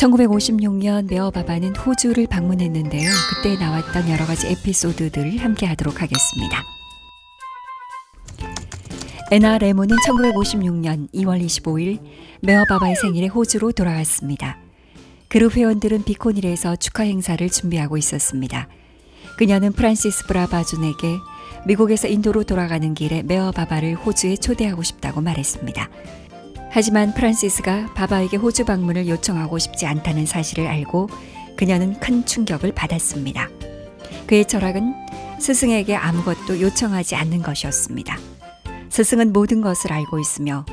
1956년 메어바바는 호주를 방문했는데요. 그때 나왔던 여러 가지 에피소드들을 함께 하도록 하겠습니다. 애나 레몬은 1956년 2월 25일 메어바바의 생일에 호주로 돌아왔습니다. 그룹 회원들은 비코닐에서 축하 행사를 준비하고 있었습니다. 그녀는 프란시스 브라바준에게 미국에서 인도로 돌아가는 길에 메어바바를 호주에 초대하고 싶다고 말했습니다. 하지만 프란시스가 바바에게 호주 방문을 요청하고 싶지 않다는 사실을 알고 그녀는 큰 충격을 받았습니다. 그의 철학은 스승에게 아무것도 요청하지 않는 것이었습니다. 스승은 모든 것을 알고 있으며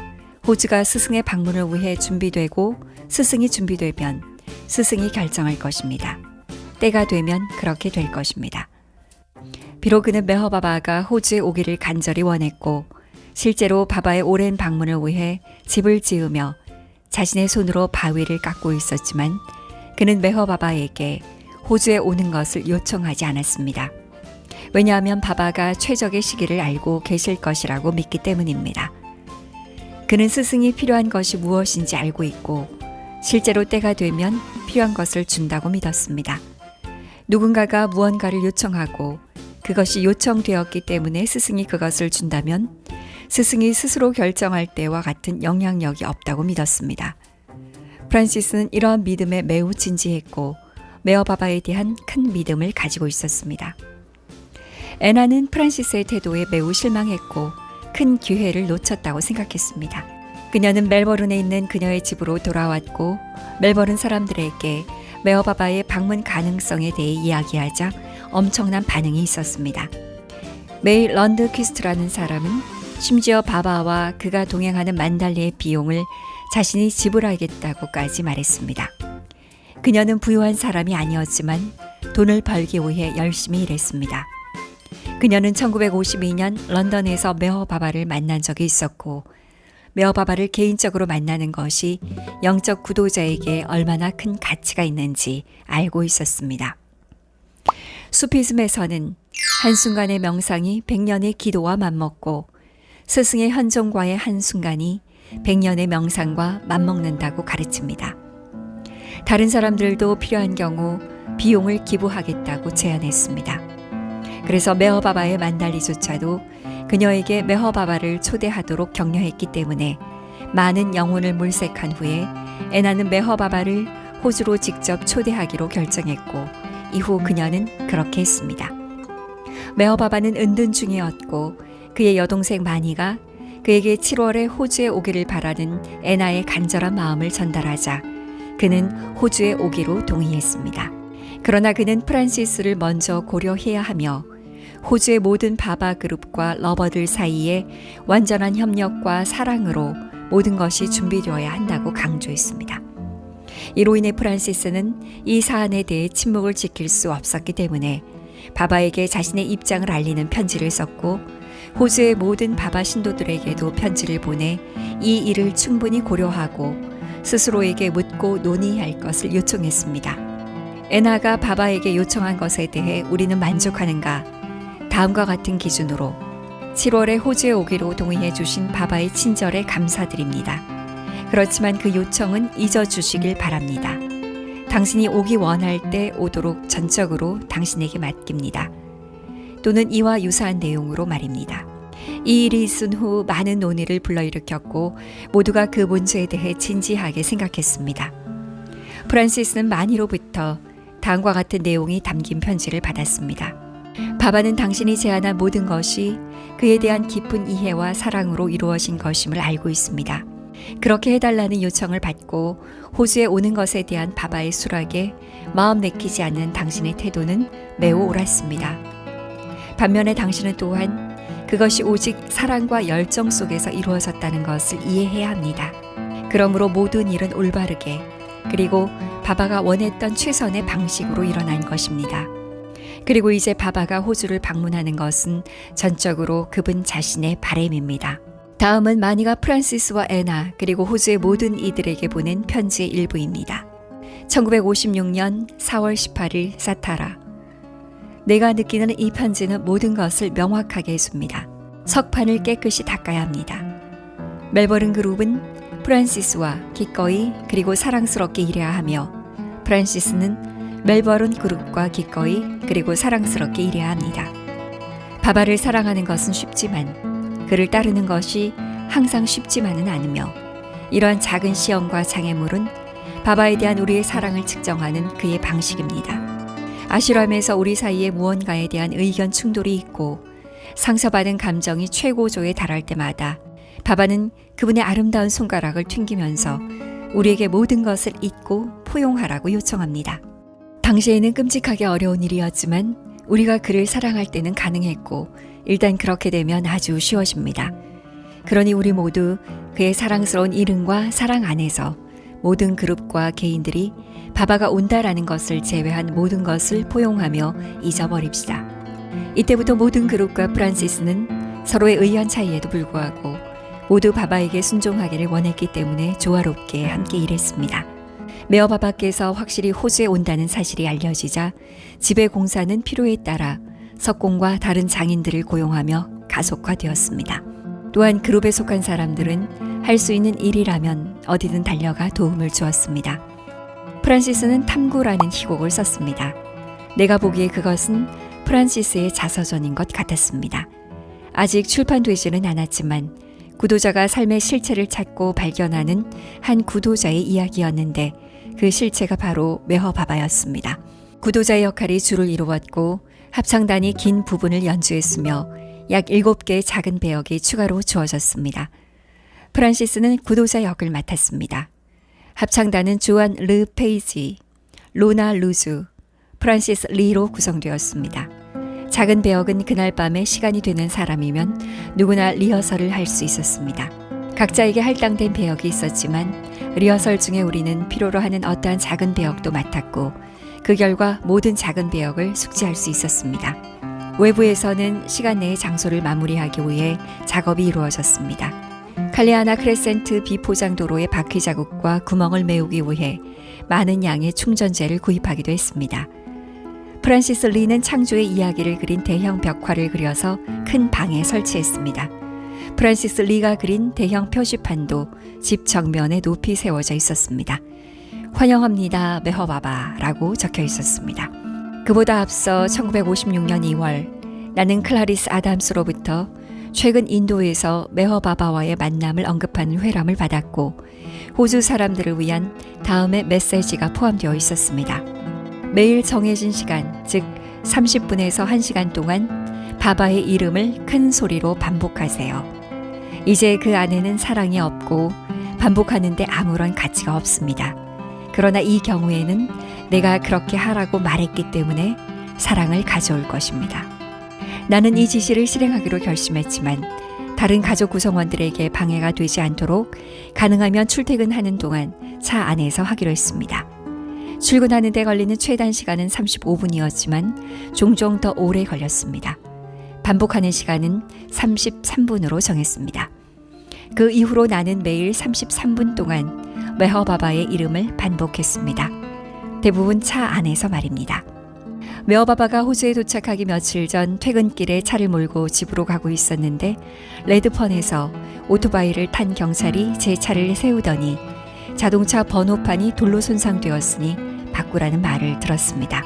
호주가 스승의 방문을 위해 준비되고 스승이 준비되면 스승이 결정할 것입니다. 때가 되면 그렇게 될 것입니다. 비록 그는 메어바바가 호주에 오기를 간절히 원했고 실제로 바바의 오랜 방문을 위해 집을 지으며 자신의 손으로 바위를 깎고 있었지만 그는 메어바바에게 호주에 오는 것을 요청하지 않았습니다. 왜냐하면 바바가 최적의 시기를 알고 계실 것이라고 믿기 때문입니다. 그는 스승이 필요한 것이 무엇인지 알고 있고 실제로 때가 되면 필요한 것을 준다고 믿었습니다. 누군가가 무언가를 요청하고 그것이 요청되었기 때문에 스승이 그것을 준다면 스승이 스스로 결정할 때와 같은 영향력이 없다고 믿었습니다. 프란시스는 이러한 믿음에 매우 진지했고 메어바바에 대한 큰 믿음을 가지고 있었습니다. 애나는 프란시스의 태도에 매우 실망했고 큰 기회를 놓쳤다고 생각했습니다. 그녀는 멜버른에 있는 그녀의 집으로 돌아왔고 멜버른 사람들에게 메어바바의 방문 가능성에 대해 이야기하자 엄청난 반응이 있었습니다. 메일 런드퀴스트라는 사람은 심지어 바바와 그가 동행하는 만달리의 비용을 자신이 지불하겠다고까지 말했습니다. 그녀는 부유한 사람이 아니었지만 돈을 벌기 위해 열심히 일했습니다. 그녀는 1952년 런던에서 메어바바를 만난 적이 있었고 메어바바를 개인적으로 만나는 것이 영적 구도자에게 얼마나 큰 가치가 있는지 알고 있었습니다. 수피즘에서는 한순간의 명상이 100년의 기도와 맞먹고 스승의 현존과의 한순간이 100년의 명상과 맞먹는다고 가르칩니다. 다른 사람들도 필요한 경우 비용을 기부하겠다고 제안했습니다. 그래서 메어바바의 만달리조차도 그녀에게 메어바바를 초대하도록 격려했기 때문에 많은 영혼을 물색한 후에 애나는 메어바바를 호주로 직접 초대하기로 결정했고 이후 그녀는 그렇게 했습니다. 메어바바는 은둔 중이었고 그의 여동생 마니가 그에게 7월에 호주에 오기를 바라는 애나의 간절한 마음을 전달하자 그는 호주에 오기로 동의했습니다. 그러나 그는 프란시스를 먼저 고려해야 하며 호주의 모든 바바 그룹과 러버들 사이에 완전한 협력과 사랑으로 모든 것이 준비되어야 한다고 강조했습니다. 이로 인해 프란시스는 이 사안에 대해 침묵을 지킬 수 없었기 때문에 바바에게 자신의 입장을 알리는 편지를 썼고 호주의 모든 바바 신도들에게도 편지를 보내 이 일을 충분히 고려하고 스스로에게 묻고 논의할 것을 요청했습니다. 애나가 바바에게 요청한 것에 대해 우리는 만족하는가? 다음과 같은 기준으로 7월에 호주에 오기로 동의해 주신 바바의 친절에 감사드립니다. 그렇지만 그 요청은 잊어주시길 바랍니다. 당신이 오기 원할 때 오도록 전적으로 당신에게 맡깁니다. 또는 이와 유사한 내용으로 말입니다. 이 일이 있은 후 많은 논의를 불러일으켰고 모두가 그 문제에 대해 진지하게 생각했습니다. 프란시스는 마니로부터 다음과 같은 내용이 담긴 편지를 받았습니다. 바바는 당신이 제안한 모든 것이 그에 대한 깊은 이해와 사랑으로 이루어진 것임을 알고 있습니다. 그렇게 해달라는 요청을 받고 호주에 오는 것에 대한 바바의 수락에 마음 내키지 않는 당신의 태도는 매우 옳았습니다. 반면에 당신은 또한 그것이 오직 사랑과 열정 속에서 이루어졌다는 것을 이해해야 합니다. 그러므로 모든 일은 올바르게 그리고 바바가 원했던 최선의 방식으로 일어난 것입니다. 그리고 이제 바바가 호주를 방문하는 것은 전적으로 그분 자신의 바람입니다. 다음은 마니가 프란시스와 애나 그리고 호주의 모든 이들에게 보낸 편지의 일부입니다. 1956년 4월 18일 사타라. 내가 느끼는 이 편지는 모든 것을 명확하게 해줍니다. 석판을 깨끗이 닦아야 합니다. 멜버른 그룹은 프란시스와 기꺼이 그리고 사랑스럽게 일해야 하며 프란시스는 멜버른 그룹과 기꺼이 그리고 사랑스럽게 일해야 합니다. 바바를 사랑하는 것은 쉽지만 그를 따르는 것이 항상 쉽지만은 않으며 이러한 작은 시험과 장애물은 바바에 대한 우리의 사랑을 측정하는 그의 방식입니다. 아슈람에서 우리 사이에 무언가에 대한 의견 충돌이 있고 상처받은 감정이 최고조에 달할 때마다 바바는 그분의 아름다운 손가락을 튕기면서 우리에게 모든 것을 잊고 포용하라고 요청합니다. 당시에는 끔찍하게 어려운 일이었지만 우리가 그를 사랑할 때는 가능했고 일단 그렇게 되면 아주 쉬워집니다. 그러니 우리 모두 그의 사랑스러운 이름과 사랑 안에서 모든 그룹과 개인들이 바바가 온다라는 것을 제외한 모든 것을 포용하며 잊어버립시다. 이때부터 모든 그룹과 프란시스는 서로의 의견 차이에도 불구하고 모두 바바에게 순종하기를 원했기 때문에 조화롭게 함께 일했습니다. 메어 바바께서 확실히 호주에 온다는 사실이 알려지자 집의 공사는 필요에 따라 석공과 다른 장인들을 고용하며 가속화되었습니다. 또한 그룹에 속한 사람들은 할 수 있는 일이라면 어디든 달려가 도움을 주었습니다. 프란시스는 탐구라는 희곡을 썼습니다. 내가 보기에 그것은 프란시스의 자서전인 것 같았습니다. 아직 출판되지는 않았지만 구도자가 삶의 실체를 찾고 발견하는 한 구도자의 이야기였는데 그 실체가 바로 메허바바였습니다. 구도자의 역할이 주를 이루었고 합창단이 긴 부분을 연주했으며 약 7개의 작은 배역이 추가로 주어졌습니다. 프란시스는 구도자 역을 맡았습니다. 합창단은 조안 르 페이지, 로나 루즈, 프란시스 리로 구성되었습니다. 작은 배역은 그날 밤에 시간이 되는 사람이면 누구나 리허설을 할 수 있었습니다. 각자에게 할당된 배역이 있었지만 리허설 중에 우리는 필요로 하는 어떠한 작은 배역도 맡았고 그 결과 모든 작은 배역을 숙지할 수 있었습니다. 외부에서는 시간 내에 장소를 마무리하기 위해 작업이 이루어졌습니다. 칼리아나 크레센트 비포장도로의 바퀴 자국과 구멍을 메우기 위해 많은 양의 충전재를 구입하기도 했습니다. 프란시스 리는 창조의 이야기를 그린 대형 벽화를 그려서 큰 방에 설치했습니다. 프란시스 리가 그린 대형 표시판도 집 정면에 높이 세워져 있었습니다. 환영합니다, 메허바바라고 적혀 있었습니다. 그보다 앞서 1956년 2월 나는 클라리스 아담스로부터 최근 인도에서 메허바바와의 만남을 언급하는 회람을 받았고 호주 사람들을 위한 다음의 메시지가 포함되어 있었습니다. 매일 정해진 시간, 즉 30분에서 1시간 동안 바바의 이름을 큰 소리로 반복하세요. 이제 그 안에는 사랑이 없고 반복하는데 아무런 가치가 없습니다. 그러나 이 경우에는 내가 그렇게 하라고 말했기 때문에 사랑을 가져올 것입니다. 나는 이 지시를 실행하기로 결심했지만 다른 가족 구성원들에게 방해가 되지 않도록 가능하면 출퇴근하는 동안 차 안에서 하기로 했습니다. 출근하는 데 걸리는 최단 시간은 35분이었지만 종종 더 오래 걸렸습니다. 반복하는 시간은 33분으로 정했습니다. 그 이후로 나는 매일 33분 동안 메허바바의 이름을 반복했습니다. 대부분 차 안에서 말입니다. 메허바바가 호주에 도착하기 며칠 전 퇴근길에 차를 몰고 집으로 가고 있었는데 레드펀에서 오토바이를 탄 경찰이 제 차를 세우더니 자동차 번호판이 돌로 손상되었으니 바꾸라는 말을 들었습니다.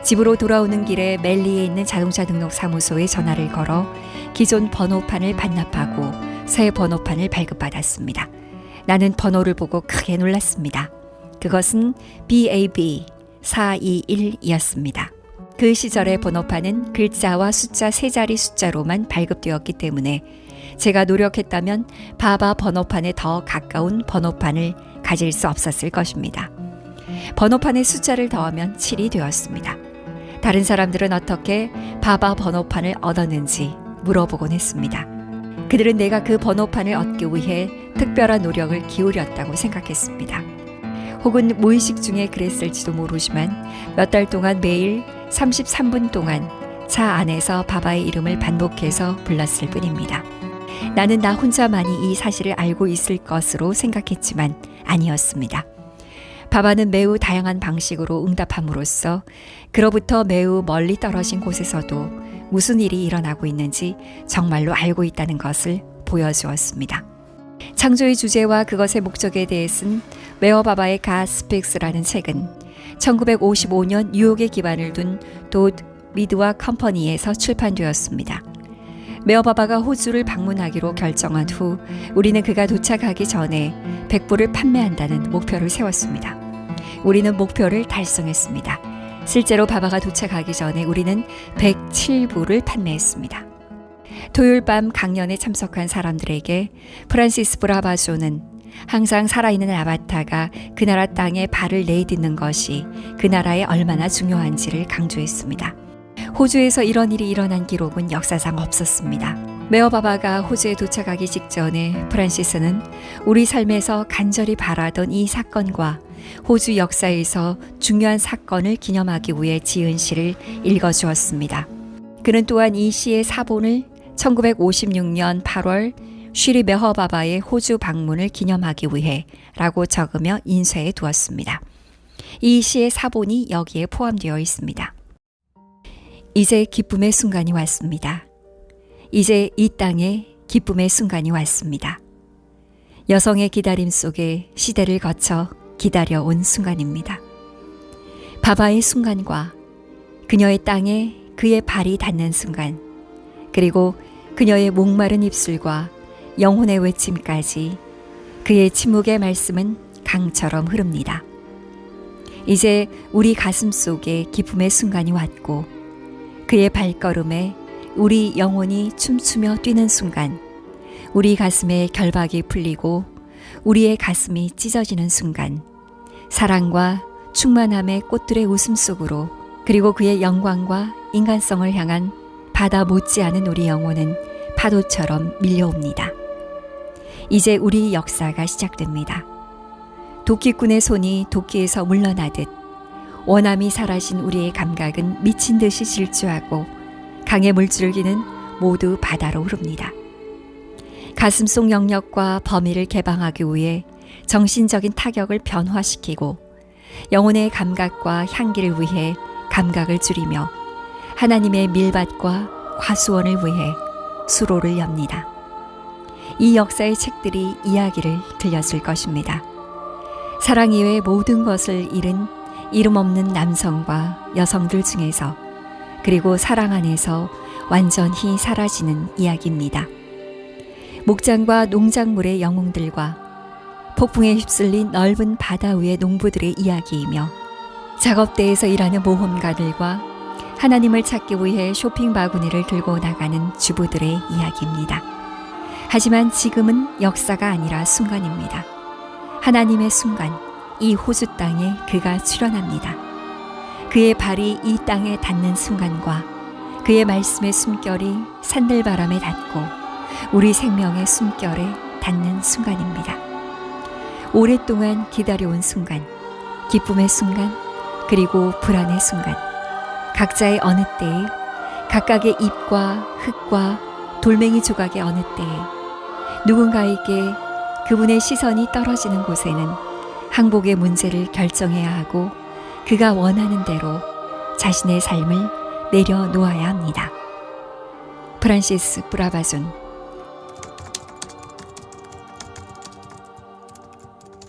집으로 돌아오는 길에 멜리에 있는 자동차 등록 사무소에 전화를 걸어 기존 번호판을 반납하고 새 번호판을 발급받았습니다. 나는 번호를 보고 크게 놀랐습니다. 그것은 BAB 421이었습니다. 그 시절의 번호판은 글자와 숫자 3자리 숫자로만 발급되었기 때문에 제가 노력했다면 바바 번호판에 더 가까운 번호판을 가질 수 없었을 것입니다. 번호판에 숫자를 더하면 7이 되었습니다. 다른 사람들은 어떻게 바바 번호판을 얻었는지 물어보곤 했습니다. 그들은 내가 그 번호판을 얻기 위해 특별한 노력을 기울였다고 생각했습니다. 혹은 무의식 중에 그랬을지도 모르지만 몇 달 동안 매일 33분 동안 차 안에서 바바의 이름을 반복해서 불렀을 뿐입니다. 나는 나 혼자만이 이 사실을 알고 있을 것으로 생각했지만 아니었습니다. 바바는 매우 다양한 방식으로 응답함으로써 그로부터 매우 멀리 떨어진 곳에서도 무슨 일이 일어나고 있는지 정말로 알고 있다는 것을 보여주었습니다. 창조의 주제와 그것의 목적에 대해 쓴 웨어바바의 God Speaks라는 책은 1955년 뉴욕에 기반을 둔 도드 미드와 컴퍼니에서 출판되었습니다. 웨어바바가 호주를 방문하기로 결정한 후 우리는 그가 도착하기 전에 100부를 판매한다는 목표를 세웠습니다. 우리는 목표를 달성했습니다. 실제로 바바가 도착하기 전에 우리는 107부를 판매했습니다. 토요일 밤 강연에 참석한 사람들에게 프란시스 브라바조는 항상 살아있는 아바타가 그 나라 땅에 발을 내딛는 것이 그 나라에 얼마나 중요한지를 강조했습니다. 호주에서 이런 일이 일어난 기록은 역사상 없었습니다. 웨어바바가 호주에 도착하기 직전에 프란시스는 우리 삶에서 간절히 바라던 이 사건과 호주 역사에서 중요한 사건을 기념하기 위해 지은 시를 읽어주었습니다. 그는 또한 이 시의 사본을 1956년 8월 쉬리 메허바바의 호주 방문을 기념하기 위해 라고 적으며 인쇄해 두었습니다. 이 시의 사본이 여기에 포함되어 있습니다. 이제 기쁨의 순간이 왔습니다. 이제 이 땅에 기쁨의 순간이 왔습니다. 여성의 기다림 속에 시대를 거쳐 기다려온 순간입니다. 바바의 순간과 그녀의 땅에 그의 발이 닿는 순간, 그리고 그녀의 목마른 입술과 영혼의 외침까지 그의 침묵의 말씀은 강처럼 흐릅니다. 이제 우리 가슴 속에 기쁨의 순간이 왔고 그의 발걸음에 우리 영혼이 춤추며 뛰는 순간, 우리 가슴에 결박이 풀리고 우리의 가슴이 찢어지는 순간, 사랑과 충만함의 꽃들의 웃음속으로, 그리고 그의 영광과 인간성을 향한 바다 못지않은 우리 영혼은 파도처럼 밀려옵니다. 이제 우리 역사가 시작됩니다. 도끼꾼의 손이 도끼에서 물러나듯 원함이 사라진 우리의 감각은 미친 듯이 질주하고 강의 물줄기는 모두 바다로 흐릅니다. 가슴속 영역과 범위를 개방하기 위해 정신적인 타격을 변화시키고 영혼의 감각과 향기를 위해 감각을 줄이며 하나님의 밀밭과 과수원을 위해 수로를 엽니다. 이 역사의 책들이 이야기를 들려줄 것입니다. 사랑 이외의 모든 것을 잃은 이름 없는 남성과 여성들 중에서, 그리고 사랑 안에서 완전히 사라지는 이야기입니다. 목장과 농작물의 영웅들과 폭풍에 휩쓸린 넓은 바다 위의 농부들의 이야기이며, 작업대에서 일하는 모험가들과 하나님을 찾기 위해 쇼핑 바구니를 들고 나가는 주부들의 이야기입니다. 하지만 지금은 역사가 아니라 순간입니다. 하나님의 순간, 이 호주 땅에 그가 출현합니다. 그의 발이 이 땅에 닿는 순간과 그의 말씀의 숨결이 산들바람에 닿고 우리 생명의 숨결에 닿는 순간입니다. 오랫동안 기다려온 순간, 기쁨의 순간, 그리고 불안의 순간, 각자의 어느 때에, 각각의 잎과 흙과 돌멩이 조각의 어느 때에, 누군가에게 그분의 시선이 떨어지는 곳에는 항복의 문제를 결정해야 하고 그가 원하는 대로 자신의 삶을 내려놓아야 합니다. 프란시스 브라바존